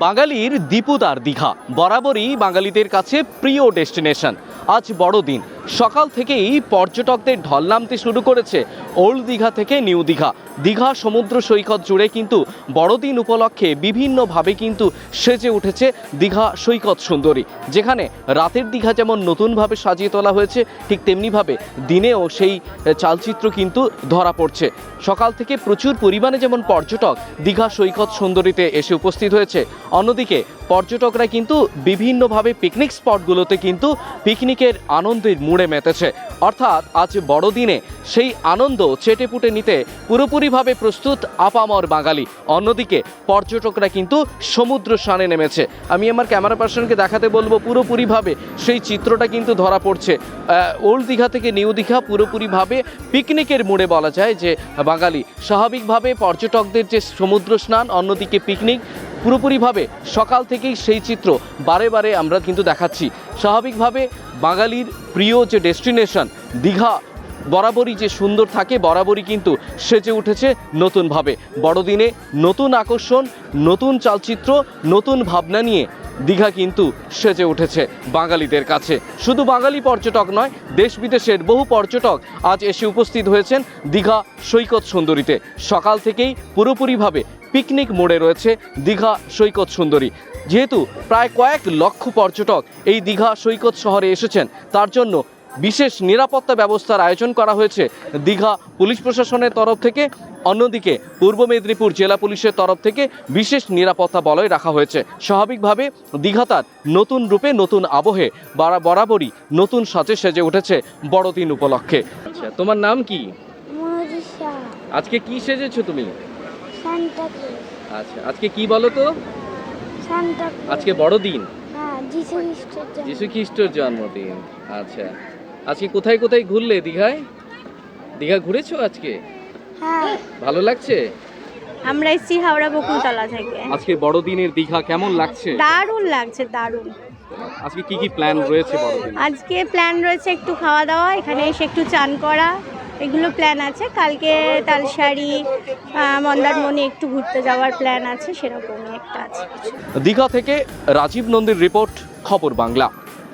বাঙালির দীপুদার দীঘা বরাবরই বাঙালিদের কাছে প্রিয় ডেস্টিনেশন। আজ বড়দিন, সকাল থেকেই পর্যটকদের ঢল নামতে শুরু করেছে ওল্ড দীঘা থেকে নিউ দীঘা। দীঘা সমুদ্র সৈকত জুড়ে কিন্তু বড়দিন উপলক্ষে বিভিন্নভাবে কিন্তু সেজে উঠেছে দীঘা সৈকত সুন্দরী, যেখানে রাতের দীঘা যেমন নতুনভাবে সাজিয়ে তোলা হয়েছে, ঠিক তেমনিভাবে দিনেও সেই চালচিত্র কিন্তু ধরা পড়ছে। সকাল থেকে প্রচুর পরিমাণে যেমন পর্যটক দীঘা সৈকত সুন্দরীতে এসে উপস্থিত হয়েছে, অন্যদিকে পর্যটকরা কিন্তু বিভিন্নভাবে পিকনিক স্পটগুলোতে কিন্তু পিকনিকের আনন্দের মুড়ে মেতেছে। অর্থাৎ আজ বড়দিনে সেই আনন্দ চেটেপুটে নিতে পুরোপুরিভাবে প্রস্তুত আপামর বাঙালি। অন্যদিকে পর্যটকরা কিন্তু সমুদ্র স্নানে নেমেছে। আমি আমার ক্যামেরা পার্সনকে দেখাতে বলবো, পুরোপুরিভাবে সেই চিত্রটা কিন্তু ধরা পড়ছে। ওল্ড দীঘা থেকে নিউ দীঘা পুরোপুরিভাবে পিকনিকের মুড়ে বলা যায় যে বাঙালি। স্বাভাবিকভাবে পর্যটকদের যে সমুদ্র স্নান, অন্যদিকে পিকনিক, পুরোপুরিভাবে সকাল থেকেই সেই চিত্র বারে বারে আমরা কিন্তু দেখাচ্ছি। স্বাভাবিকভাবে বাঙালির প্রিয় যে ডেস্টিনেশন দীঘা বরাবরই যে সুন্দর থাকে, বরাবরই কিন্তু সেজে উঠেছে নতুনভাবে। বড়দিনে নতুন আকর্ষণ, নতুন চালচিত্র, নতুন ভাবনা নিয়ে দীঘা কিন্তু সেজে উঠেছে বাঙালিদের কাছে। শুধু বাঙালি পর্যটক নয়, দেশ বিদেশের বহু পর্যটক আজ এসে উপস্থিত হয়েছেন দীঘা সৈকত সুন্দরীতে। সকাল থেকেই পুরোপুরিভাবে পিকনিক মোড়ে রয়েছে দীঘা সৈকত সুন্দরী। যেহেতু প্রায় কয়েক লক্ষ পর্যটক এই দীঘা সৈকত শহরে এসেছেন, তার জন্য বিশেষ নিরাপত্তা ব্যবস্থার আয়োজন করা হয়েছে দীঘা পুলিশ প্রশাসনের তরফ থেকে। অন্যদিকে পূর্ব মেদিনীপুর জেলা পুলিশের তরফ থেকে বিশেষ নিরাপত্তা বলয় রাখা হয়েছে। স্বাভাবিকভাবে দীঘা তার নতুন রূপে, নতুন আবহে বরাবরই নতুন সাজে সেজে উঠেছে বড়দিন উপলক্ষে। আচ্ছা, তোমার নাম কি? আজকে কি সেজেছো তুমি? আচ্ছা, আজকে কি বলো তো? আজকে বড়দিন, যিশু খ্রিস্টের জন্মদিন। আচ্ছা, আজকে কোথায় কোথায় ঘুরলে? দীঘা ঘুরেছো আজকে? হ্যাঁ, ভালো লাগছে? আমরা এসেছি হাওড়া বকুলতলা থেকে। আজকে বড়দিনের দীঘা কেমন লাগছে? দারুণ লাগছে, দারুণ। আজকে কি কি প্ল্যান রয়েছে বড়দিন? আজকে প্ল্যান রয়েছে একটু খাওয়া দাওয়া, এখানে এসে একটু চান করা, এগুলো প্ল্যান আছে। কালকে তালসারি, মন্দারমণি একটু ঘুরতে যাওয়ার প্ল্যান আছে, সেরকমই একটা আছে। দীঘা থেকে রাজীব নন্দীর রিপোর্ট, খবর বাংলা।